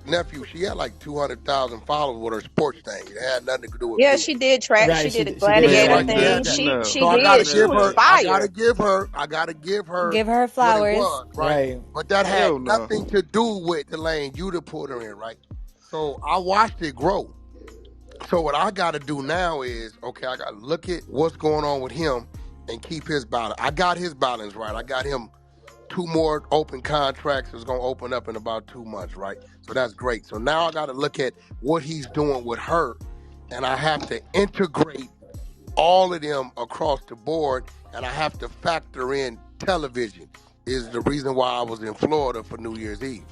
nephew, she had like 200,000 followers with her sports thing. It had nothing to do with Yeah, music. she did track. Right, She did a she did Yeah, gladiator track right and there. thing. field. That. She So I did. gotta She give was her. No. fire. I gotta give her Give her what it flowers. was, right? Right. But that had Hell no. nothing to do with the lane you to put her in, right? So I watched it grow. So what I gotta do now is, okay, I gotta look at what's going on with him and keep his balance. I got his balance right. I got him two more open contracts is going to open up in about 2 months, right? So that's great. So now I got to look at what he's doing with her, and I have to integrate all of them across the board, and I have to factor in television. Is the reason why I was in Florida for New Year's Eve,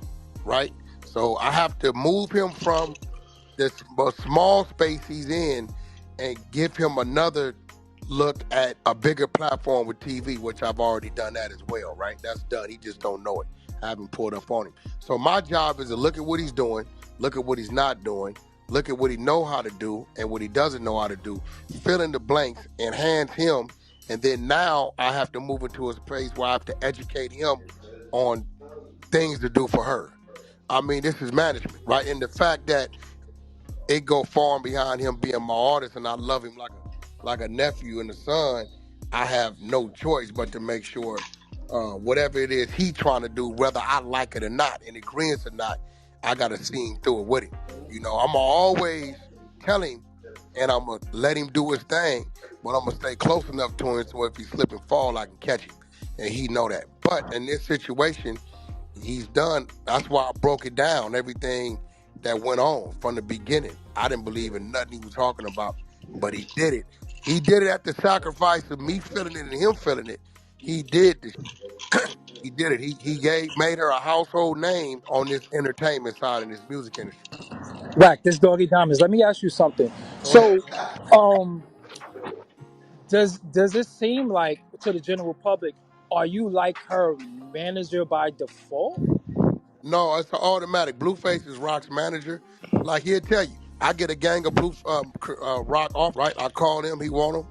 right? So I have to move him from this small space he's in and give him another look at a bigger platform with TV, which I've already done that as well, right? That's done. He just don't know it. I haven't pulled up on him. So my job is to look at what he's doing, look at what he's not doing, look at what he know how to do and what he doesn't know how to do, fill in the blanks, enhance him, and then now I have to move into a space where I have to educate him on things to do for her. I mean, this is management, right? And the fact that it go far and behind him being my artist, and I love him like a nephew and a son. I have no choice but to make sure whatever it is he trying to do, whether I like it or not, in agreement or not, I gotta see him through it with him. You know, I'm always tell him, and I'm gonna let him do his thing, but I'm gonna stay close enough to him so if he slip and fall, I can catch him, and he know that. But in this situation, he's done. That's why I broke it down, everything that went on from the beginning. I didn't believe in nothing he was talking about, but he did it. He did it at the sacrifice of me feeling it and him feeling it. He did this. He did it. He made her a household name on this entertainment side in this music industry. Right, this doggy diamonds. Let me ask you something. Go ahead. So, um, does it seem like to the general public, are you like her manager by default? No, it's an automatic. Blueface is Rock's manager. Like he'll tell you, I get a gang of Rock offers, right? I call him, he want them.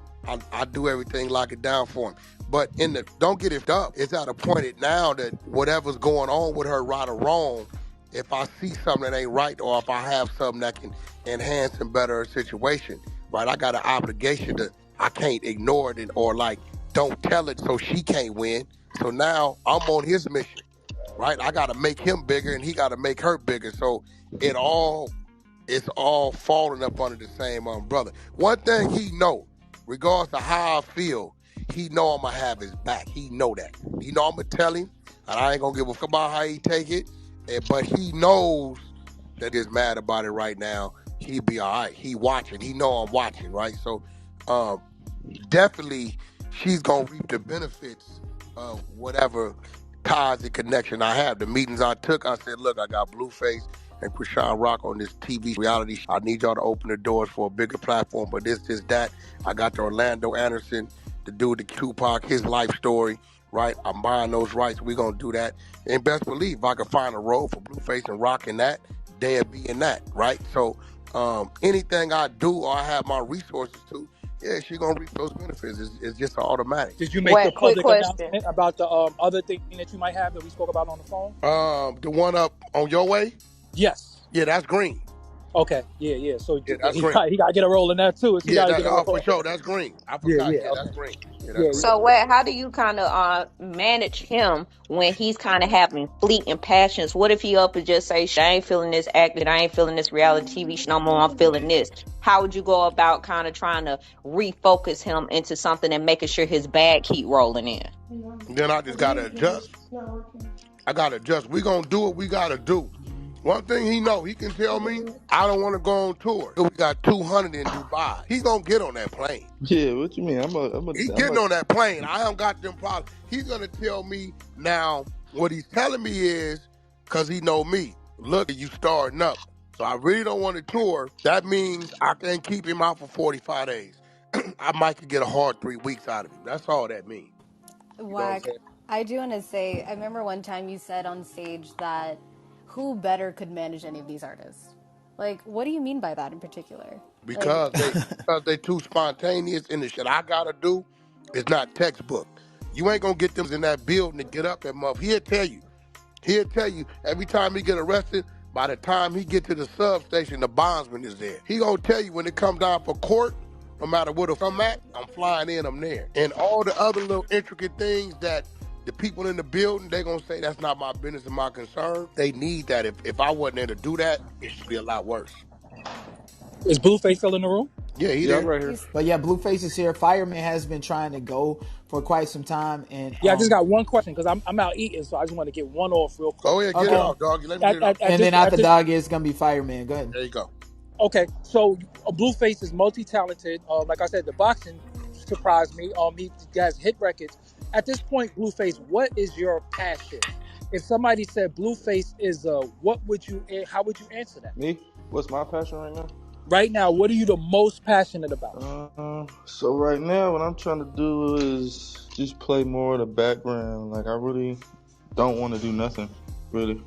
I do everything, lock it down for him. But don't get it up. It's at a point now that whatever's going on with her, right or wrong, if I see something that ain't right, or if I have something that can enhance and better her situation, right? I got an obligation to. I can't ignore it or like don't tell it so she can't win. So now I'm on his mission, right? I got to make him bigger, and he got to make her bigger. So it all it's all falling up under the same umbrella. One thing he know, regardless of how I feel, he know I'm gonna have his back. He know that. He know I'm gonna tell him, and I ain't gonna give a fuck about how he take it. But he knows that he's mad about it right now. He be all right. He watching. He know I'm watching, right? So um, definitely she's gonna reap the benefits of whatever ties and connection I have. The meetings I took, I said, look, I got Blueface and Chrisean Rock on this TV reality show. I need y'all to open the doors for a bigger platform, but this, that. I got the Orlando Anderson, the dude, the Tupac, his life story, right? I'm buying those rights. We're going to do that. And best believe, if I could find a role for Blueface and Rock in that, they'll be in that, right? So anything I do or I have my resources to, yeah, she's going to reap those benefits. It's just automatic. Did you make the What? Quick public question. announcement about the other thing that you might have that we spoke about on the phone? The one up on your way, Yes. yeah, that's green. Okay. Yeah, yeah. So Yeah, that's he green. got, he got to get a roll in that too. She Yeah, got to that get a roll. for sure. That's green. I Yeah, forgot. yeah. Yeah, that's Okay. green. Yeah, that's Yeah, green. yeah. So, what? How do you kind of manage him when he's kind of having fleeting passions? What if he up and just say, "I ain't feeling this acting. I ain't feeling this reality TV show no more. I'm feeling this." How would you go about kind of trying to refocus him into something and making sure his bag keep rolling in? Then I just gotta adjust. I gotta adjust. We gonna do what we gotta do. One thing he know, he can tell me, I don't want to go on tour. We got 200 in Dubai. He gonna get on that plane. Yeah, what you mean? He getting on that plane. I don't got them problems. He's gonna tell me now. What he's telling me is, cause he know me. Look, you starting up. So I really don't want to tour. That means I can keep him out for 45 days. I might could get a hard 3 weeks out of him. That's all that means. You know what I'm WACK, saying? I do want to say, I remember one time you said on stage that who better could manage any of these artists? Like, what do you mean by that in particular? Like, Because they too spontaneous, and the shit I gotta do is not textbook. You ain't gonna get them in that building to get up and muff. He'll tell you every time he get arrested, By the time he get to the substation, the bondsman is there. He gonna tell you when it come down for court, no matter where I'm at, I'm flying in, I'm there. And all the other little intricate things that the people in the building, they gonna say that's not my business and my concern. They need that. If I wasn't there to do that, it should be a lot worse. Is Blueface still in the room? Yeah, he Yeah, I'm there. right here. But yeah, Blueface is here. Fireman has been trying to go for quite some time, and Yeah, I just got one question because I'm out eating, so I just want to get one off real quick. Oh yeah, get it okay. off, dog. Let me get it off. And then after dog is gonna be Fireman. Go ahead. There you go. Okay, so Blueface is multi-talented. Like I said, the boxing surprised me. He has hit records. At this point, Blueface, what is your passion? If somebody said Blueface is how would you answer that? Me? What's my passion right now? Right now, what are you the most passionate about? So right now, what I'm trying to do is just play more of the background. Like I really don't want to do nothing, really.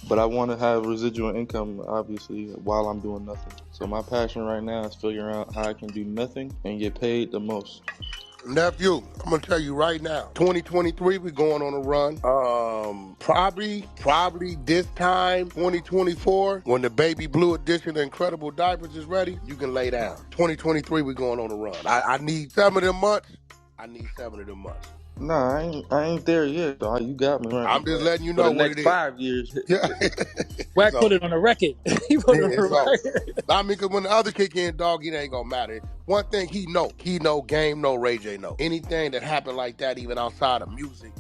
But I want to have residual income, obviously, while I'm doing nothing. So my passion right now is figuring out how I can do nothing and get paid the most. Nephew, I'm gonna tell you right now, 2023, we going on a run. Probably this time, 2024, when the baby blue edition of Incredible Diapers is ready, you can lay down. 2023, we going on a run. I need 7 of them months. Nah, I ain't there yet. So you got me right. I'm just letting you For know the what next it is. 5 years. Yeah. WACK put it on the record. He put it on the record. I mean, because when the other kick in, dog, it ain't gonna matter. One thing he know game, no Ray J know. Anything that happened like that, even outside of music,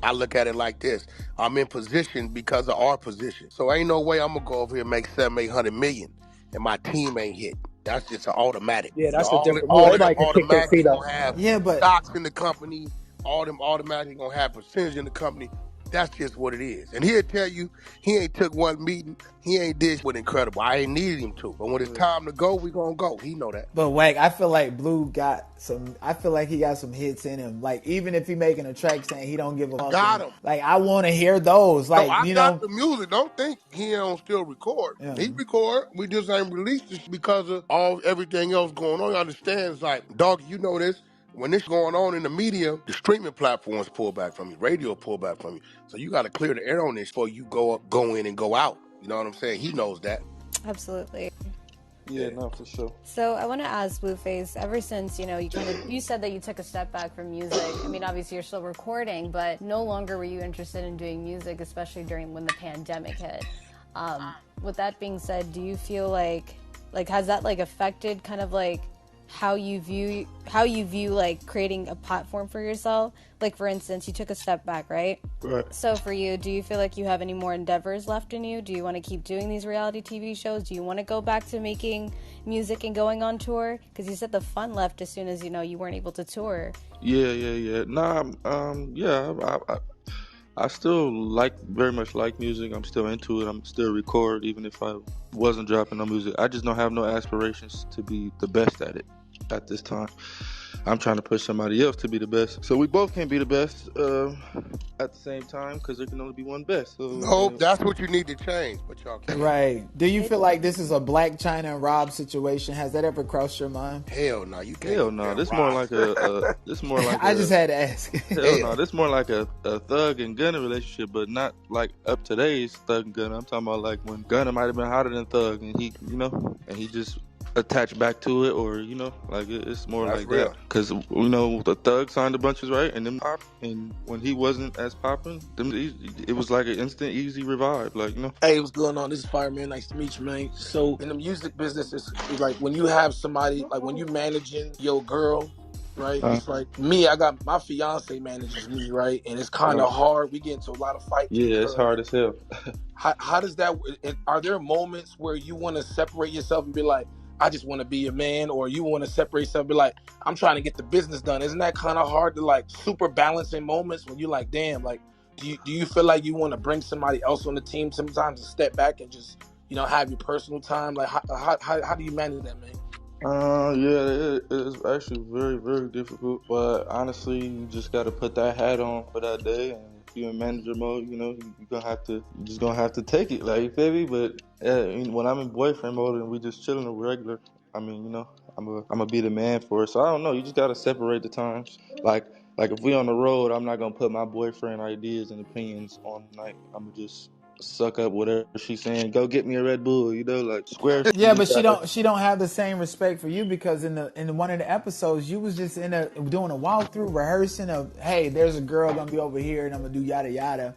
I look at it like this. I'm in position because of our position. So ain't no way I'm gonna go over here and make 700-800 million and my team ain't hit. That's just an automatic. Yeah, that's a different. All of them Everybody can kick their automatically feet up. gonna have but stocks in the company. All them automatically gonna have percentage in the company. That's just what it is. And he'll tell you he ain't took one meeting. He ain't did with Incredible. I ain't needed him to. But when it's time to go, we gonna go. He know that. But Wack, I feel like Blue got some. I feel like he got some hits in him. Like even if he making a track saying he don't give a fuck. Got him. Like I want to hear those. Like I got the music. Don't think he don't still record. Yeah. He record. We just ain't released it because of everything else going on. You understand? It's like, dog, you know this. When this going on in the media, the streaming platforms pull back from you, radio pull back from you. So you got to clear the air on this before you go in and go out. You know what I'm saying? He knows that. Absolutely. Yeah, no, for sure. So I want to ask Blueface, ever since, you said that you took a step back from music. I mean, obviously you're still recording, but no longer were you interested in doing music, especially when the pandemic hit. With that being said, do you feel like has that affected kind of how you view creating a platform for yourself? Like for instance, you took a step back, right? Right. So for you, do you feel like you have any more endeavors left in you? Do you want to keep doing these reality TV shows? Do you want to go back to making music and going on tour? Because you said the fun left as soon as you weren't able to tour. Yeah. Nah, I still very much like music. I'm still into it. I'm still record even if I wasn't dropping no music. I just don't have no aspirations to be the best at it at this time. I'm trying to push somebody else to be the best. So we both can't be the best at the same time because there can only be one best. So, Nope, that's what you need to change, but y'all can't. Right. Do you feel like this is a Black China and Rob situation? Has that ever crossed your mind? Hell no, you can't. Hell no, this more like a I just had to ask. Hell no, this more like a thug and gunner relationship, but not like up today's thug and gunner. I'm talking about like when Gunner might have been hotter than Thug, and he just attached back to it, or it's more That's like real. that. Because the Thug signed a bunch of right, and then pop, and when he wasn't as popping, it was like an instant, easy revive. Hey, what's going on? This is Fireman. Nice to meet you, man. So in the music business, it's like when you have somebody, like when you managing your girl, right? It's like me, I got my fiance manages me, right? And it's kind of hard. We get into a lot of fights. Yeah, it's hard as hell. How does that, are there moments where you want to separate yourself and be like, I just want to be a man, or you want to separate yourself and be like, I'm trying to get the business done? Isn't that kind of hard to super balance in moments when you're like, damn, do you feel like you want to bring somebody else on the team sometimes and step back and just, have your personal time? Like, how do you manage that, man? Yeah, it is actually very, very difficult. But honestly, you just got to put that hat on for that day. And if you're in manager mode, you're just gonna have to take it. Like, you feel me? But when I'm in boyfriend mode and we just chilling regular, I'm gonna be the man for it. So I don't know. You just gotta separate the times. Like if we on the road, I'm not gonna put my boyfriend ideas and opinions on the night. I'm gonna just suck up whatever she's saying. Go get me a Red Bull, you know, like square. She Yeah, just but gotta. she don't have the same respect for you because in one of the episodes you was just doing a walkthrough rehearsing of, hey, there's a girl gonna be over here and I'm gonna do yada yada.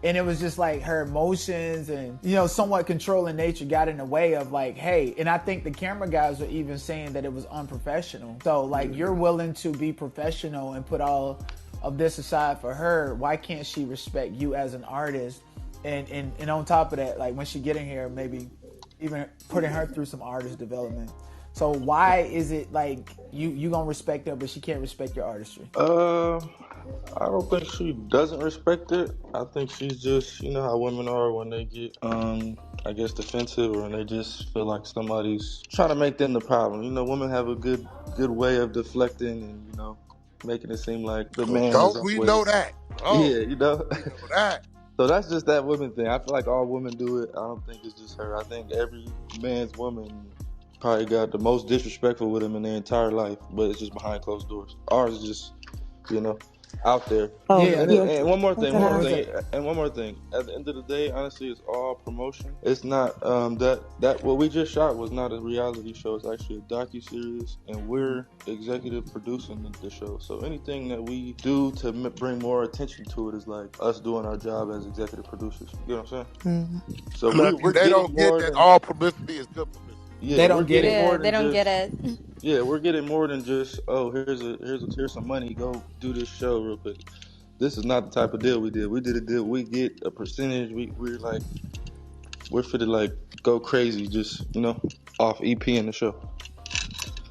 And it was just like her emotions and, somewhat controlling nature got in the way of like, hey, and I think the camera guys were even saying that it was unprofessional. So like, you're willing to be professional and put all of this aside for her. Why can't she respect you as an artist? And on top of that, like when she get in here, maybe even putting her through some artist development. So why is it like you gonna respect her, but she can't respect your artistry? I don't think she doesn't respect it. I think she's just, you know how women are when they get, I guess defensive, or when they just feel like somebody's trying to make them the problem. You know, women have a good way of deflecting and, making it seem like the man is Don't we know always, that? Oh, yeah, you know. we know that. So that's just that women thing. I feel like all women do it. I don't think it's just her. I think every man's woman probably got the most disrespectful with him in their entire life, but it's just behind closed doors. Ours is just, out there. Oh, Yeah, And, yeah. and one more thing, What was that? At the end of the day, honestly, it's all promotion. It's not that what we just shot was not a reality show. It's actually a docu-series, and we're executive producing the show. So anything that we do to bring more attention to it is like us doing our job as executive producers. You know what I'm saying? So we're They getting don't get more that than all publicity is good publicity. yeah, They we're don't get getting it. more Yeah, than they don't just get it. yeah, we're getting more than just, oh, here's some money, go do this show real quick. This is not the type of deal we did. We did a deal. We get a percentage. We're fit to like go crazy, just off EP in the show.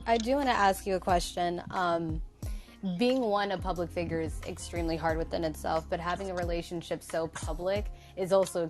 I do want to ask you a question. Being a public figure is extremely hard within itself, but having a relationship so public is also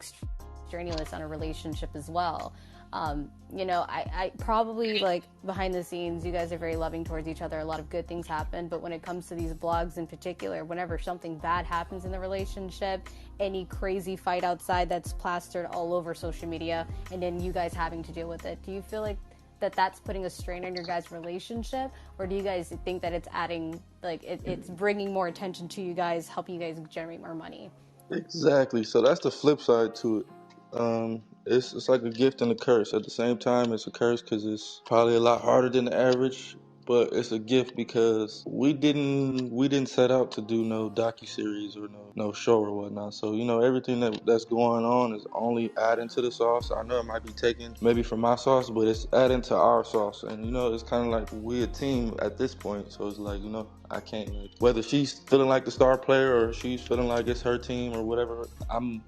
strenuous on a relationship as well. I probably, like, behind the scenes, you guys are very loving towards each other. A lot of good things happen, but when it comes to these blogs in particular, whenever something bad happens in the relationship, any crazy fight outside that's plastered all over social media, and then you guys having to deal with it, do you feel like that's putting a strain on your guys' relationship, or do you guys think that it's adding, like, it's bringing more attention to you guys, helping you guys generate more money? Exactly. So that's the flip side to it. It's like a gift and a curse. At the same time, it's a curse because it's probably a lot harder than the average, but it's a gift because we didn't set out to do no docuseries or no show or whatnot. So everything that's going on is only adding to the sauce. I know it might be taken maybe from my sauce, but it's adding to our sauce. And it's kind of like we a team at this point. So it's like I can't, like, whether she's feeling like the star player or she's feeling like it's her team or whatever. I'm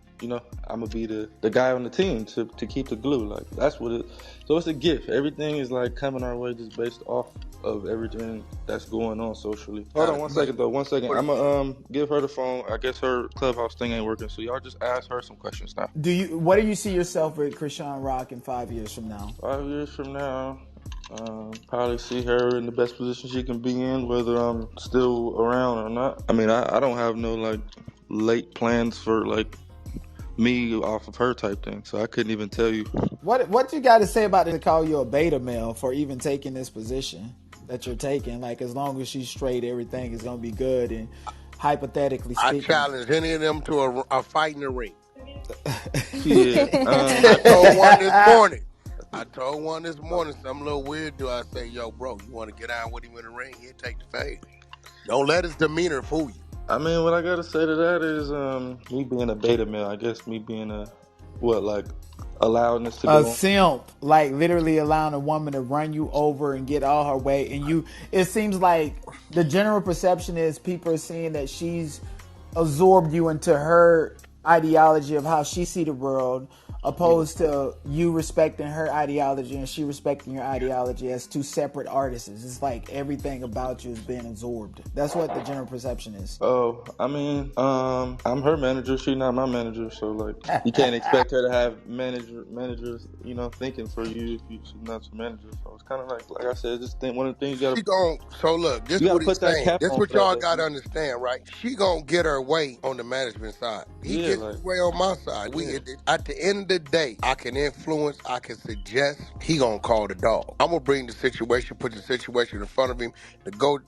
gonna be the guy on the team to keep the glue. Like, that's what it. So it's a gift. Everything is like coming our way just based off of everything that's going on socially. Hold on 1 second though. 1 second. I'm gonna give her the phone. I guess her Clubhouse thing ain't working, so y'all just ask her some questions now. What do you see yourself with Chrisean Rock in 5 years from now? 5 years from now, probably see her in the best position she can be in, whether I'm still around or not. I mean, I don't have no like late plans for like me off of her type thing, so I couldn't even tell you. What you got to say about it to call you a beta male for even taking this position that you're taking? Like, as long as she's straight, everything is gonna be good. And hypothetically I speaking, challenge any of them to a fight in the ring. Yeah, I told one this morning. Some little weird dude. I say, yo, bro, you want to get out with him in the ring? He'll take the fade. Don't let his demeanor fool you. I mean, what I gotta say to that is, me being a beta male, I guess me being allowing this to a go on. simp, like literally allowing a woman to run you over and get all her way, and it seems like the general perception is people are seeing that she's absorbed you into her ideology of how she see the world, opposed to you respecting her ideology and she respecting your ideology as two separate artists. It's like everything about you is being absorbed. That's what the general perception is. Oh, I mean, I'm her manager. She's not my manager, so like, you can't expect her to have managers, thinking for you if she's not your manager. So it's kind of like I said, one of the things you gotta. So look, this You is gotta what he's put that saying. cap This is on what for that, y'all though. got to understand, right? She gonna get her way on the management side. He Yeah, gets like, his way on my side. yeah. At the end of the day I can influence, I can suggest, he gonna call the dog. I'm gonna bring the situation, put the situation in front of him,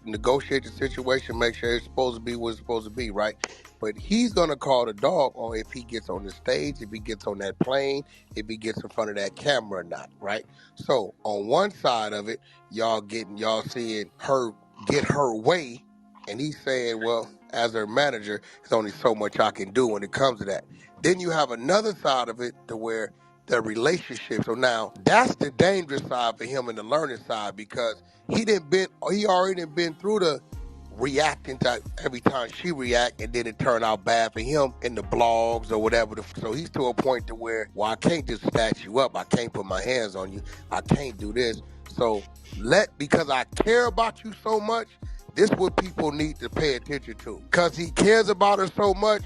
negotiate the situation, make sure it's supposed to be what it's supposed to be, right? But he's gonna call the dog on if he gets on the stage, if he gets on that plane, if he gets in front of that camera or not, right? So on one side of it, y'all seeing her get her way, and he's saying, well, as her manager, there's only so much I can do when it comes to that. Then you have another side of it to where the relationship. So now that's the dangerous side for him and the learning side, because he already been through the reacting to every time she react, and then it turned out bad for him in the blogs or whatever. So he's to a point to where, well, I can't just snatch you up. I can't put my hands on you. I can't do this. So because I care about you so much, this is what people need to pay attention to. Because he cares about her so much,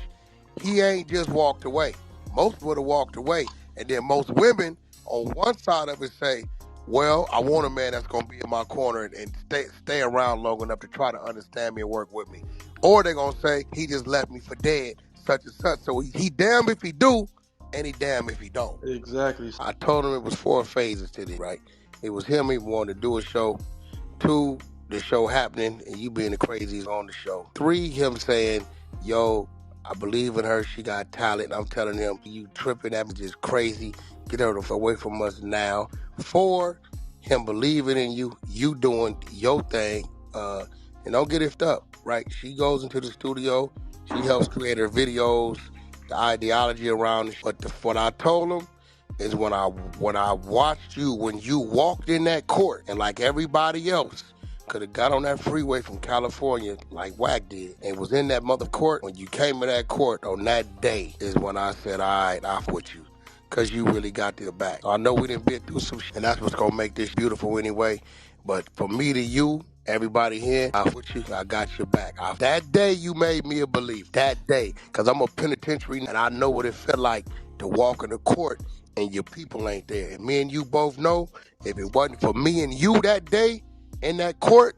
he ain't just walked away. Most would have walked away. And then most women on one side of it say, well, I want a man that's going to be in my corner and stay around long enough to try to understand me and work with me. Or they're going to say, he just left me for dead, such and such. So he damn if he do, and he damn if he don't. Exactly. I told him it was 4 phases to this, right? It was him, he wanted to do a show. 2, the show happening and you being the craziest on the show. 3, him saying, yo, I believe in her. She got talent. I'm telling him, you tripping. That just crazy. Get her away from us now. 4, him believing in you. You doing your thing. And don't get it up, right? She goes into the studio. She helps create her videos, the ideology around it. But what I told him is when I watched you, when you walked in that court, and like everybody else, could have got on that freeway from California like WACK did and was in that mother court. When you came to that court on that day is when I said, all right, I'm with you, because you really got their back. So I know we done been through some shit, and that's what's going to make this beautiful anyway. But for me to you, everybody here, I'm with you. I got your back. That day you made me a believer. That day. Because I'm a penitentiary, and I know what it felt like to walk in the court and your people ain't there. And me and you both know, if it wasn't for me and you that day, in that court,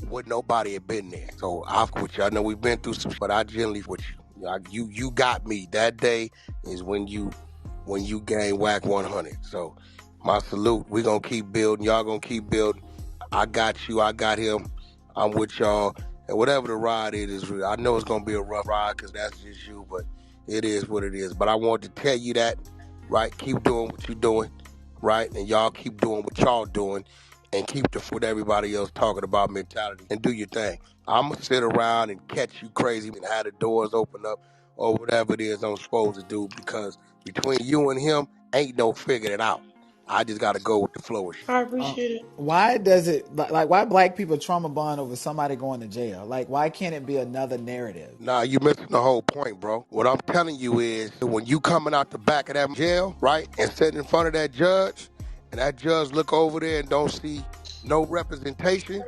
would nobody have been there. So I'm with you. I know we've been through some, but I generally with you. You got me. That day is when you gain WACK 100. So my salute. We gonna keep building. Y'all gonna keep building. I got you. I got him. I'm with y'all. And whatever the ride is, I know it's gonna be a rough ride because that's just you, but it is what it is. But I want to tell you that, right? Keep doing what you're doing, right? And y'all keep doing what y'all doing. And keep the foot everybody else talking about mentality and do your thing. I'm going to sit around and catch you crazy and have the doors open up or whatever it is I'm supposed to do, because between you and him, ain't no figuring it out. I just got to go with the flow. I appreciate it. Why does it, like, why black people trauma bond over somebody going to jail? Like, why can't it be another narrative? Nah, you missing the whole point, bro. What I'm telling you is, when you coming out the back of that jail, right, and sitting in front of that judge, and that judge look over there and don't see no representation,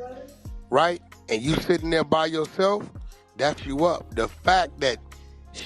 right, and you sitting there by yourself, that's you up. The fact that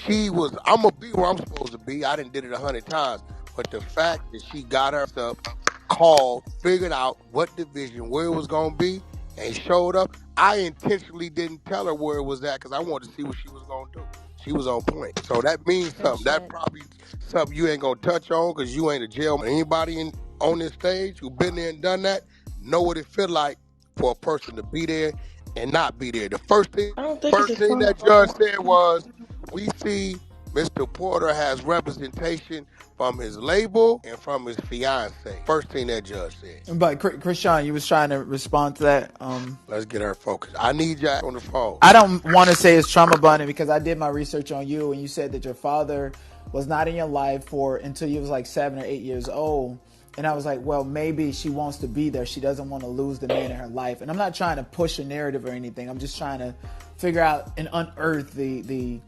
I'm going to be where I'm supposed to be. I done did it 100 times. But the fact that she got herself called, figured out what division, where it was going to be, and showed up, I intentionally didn't tell her where it was at because I wanted to see what she was going to do. She was on point. So that means something. That probably something you ain't going to touch on because you ain't a jail. Anybody on this stage who been there and done that know what it feel like for a person to be there and not be there. The first thing that judge said was, we see Mr. Porter has representation from his label and from his fiance. First thing that judge said. But Chrisean, you was trying to respond to that. Let's get her focused. I need you on the phone. I don't want to say it's trauma bonding because I did my research on you, and you said that your father was not in your life until you was like 7 or 8 years old. And I was like, well, maybe she wants to be there. She doesn't want to lose the man in her life. And I'm not trying to push a narrative or anything. I'm just trying to figure out and unearth the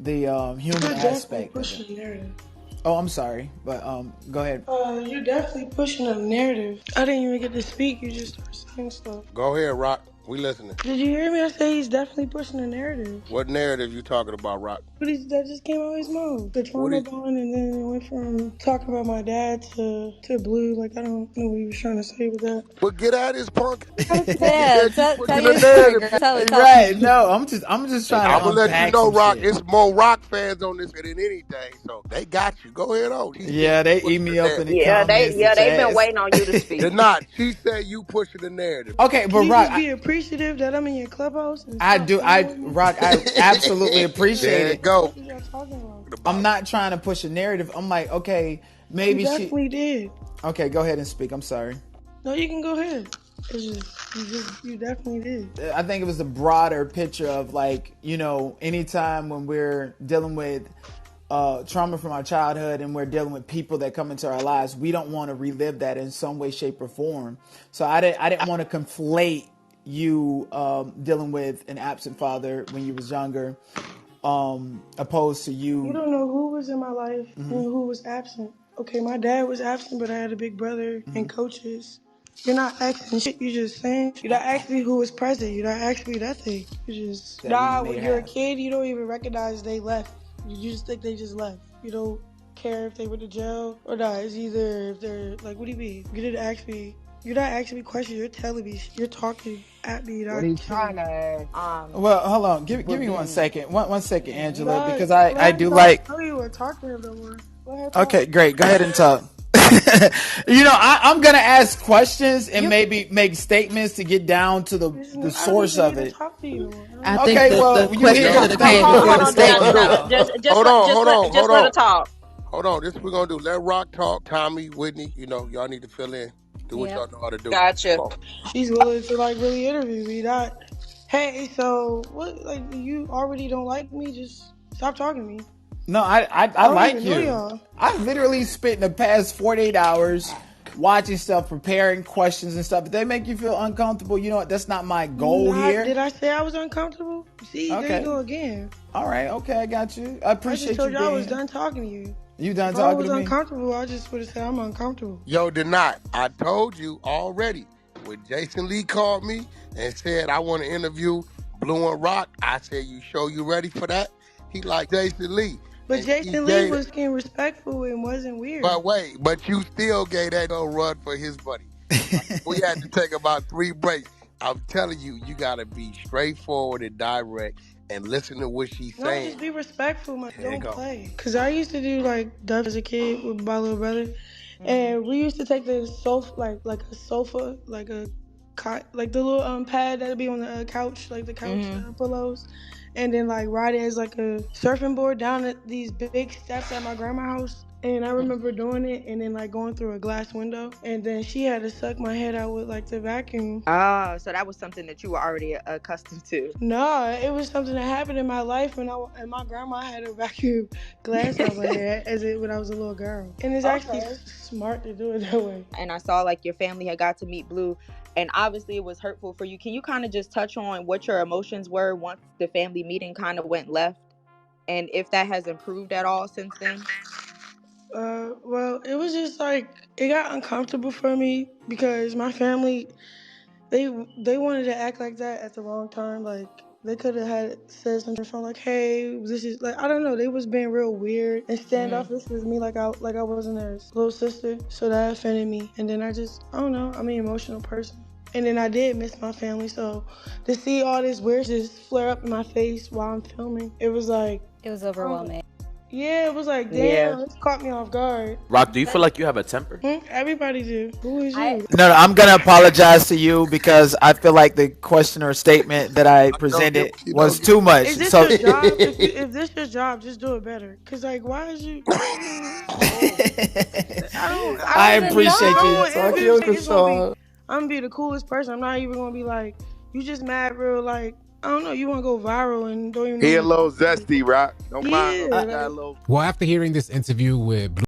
human aspect. Pushing a narrative. Oh, I'm sorry, but go ahead. You're definitely pushing a narrative. I didn't even get to speak. You just started saying stuff. Go ahead, Rock. We listening. Did you hear me? I say he's definitely pushing the narrative. What narrative you talking about, Rock? But that just came out his mouth. The trauma bond, and then it went from talking about my dad to Blue. Like, I don't know what he was trying to say with that. But get at his punk. He Yeah, said you tell pushing the your story, girl. narrative. Tell it. Right? No, I'm just trying I'm to gonna let you unpack know, some Rock. shit. It's more Rock fans on this than anything, so they got you. Go ahead on. She Yeah, said you they eat pushing me the up in narrative. the comments. They've been waiting on you to speak. They're not. She said you pushing the narrative. Okay, but Can you Rock, just be appreciative that I'm in your clubhouse? And I stop do. playing with me? Rock, I absolutely appreciate There it. it go. What y'all talking about? I'm not trying to push a narrative. I'm like, okay, You maybe definitely did. Okay, go ahead and speak. I'm sorry. No, you can go ahead. It's you definitely did. I think it was a broader picture of like, anytime when we're dealing with trauma from our childhood and we're dealing with people that come into our lives, we don't want to relive that in some way, shape, or form. So I didn't want to conflate you dealing with an absent father when you was younger, opposed to you. You don't know who was in my life and who was absent. Okay, my dad was absent, but I had a big brother and coaches. You're not asking shit, you just saying. You're not asking me who was present. You're not asking me nothing. You just, when you're a kid, you don't even recognize they left. You just think they just left. You don't care if they went to jail or not. It's either if they're, like, what do you mean? You didn't ask me. You're not asking me questions. You're telling me. You're talking at me. What he's trying to Well, hold on. Give me 1 second. One second, Angela, because Nah, I do like. I you were talking to him no more. Go ahead, Okay, great. Go ahead and talk. I'm gonna ask questions and maybe make statements to get down to the source of it. I think the question should have came before the statement. Hold on. Just let her talk. Hold on. This is what we're gonna do. Let Rock talk. Tommy, Whitney, y'all need to fill in. Do what y'all know how to do. Gotcha. She's willing to like really interview me. Not, hey, so what? Like, you already don't like me? Just stop talking to me. No, I like you. I literally spent the past 48 hours watching stuff, preparing questions and stuff. If they make you feel uncomfortable, you know what? That's not my goal here. Did I say I was uncomfortable? See, there you go again. All right, okay, I got you. I appreciate you. I just told you I was done talking to you. You done talking to me? If I was uncomfortable, I just would have said I'm uncomfortable. Yo, did not. I told you already. When Jason Lee called me and said, I want to interview Blue and Rock, I said, you sure you ready for that? He like Jason Lee. But Jason Lee was getting respectful and wasn't weird. But wait, you still gave that no run for his buddy. We had to take about 3 breaks. I'm telling you, you got to be straightforward and direct and listen to what she's saying. No, just be respectful, man. Don't play. Because I used to do like Duff as a kid with my little brother. And we used to take the sofa, like a sofa, like a cot, like the little pad that'd be on the couch, like the couch pillows. And then like ride it as like a surfing board down at these big steps at my grandma's house. And I remember doing it and then like going through a glass window. And then she had to suck my head out with like the vacuum. Oh, so that was something that you were already accustomed to. No, it was something that happened in my life and my grandma had a vacuum glass out my head when I was a little girl. And it's actually smart to do it that way. And I saw like your family had got to meet Blue. And obviously it was hurtful for you. Can you kind of just touch on what your emotions were once the family meeting kind of went left? And if that has improved at all since then? Well, it was just like, it got uncomfortable for me because my family, they wanted to act like that at the wrong time. Like, they could have said something from like, hey, this is like, I don't know, they was being real weird and standoffish with me like I wasn't their little sister. So that offended me. And then I don't know, I'm an emotional person. And then I did miss my family. So to see all this weird just flare up in my face while I'm filming, it was like, it was overwhelming. Yeah, it was like, damn, it caught me off guard. Rock, do you feel like you have a temper? Everybody do. Who is you? No, I'm going to apologize to you because I feel like the question or statement that I presented was too much. Is this your job? If this your job, just do it better. Because, like, why is you... I appreciate you. I'm going to be the coolest person. I'm not even going to be like, you just mad real, like, I don't know, you want to go viral and don't even know. He a little zesty, Rock. Don't mind him. Yeah. Well, after hearing this interview with Blue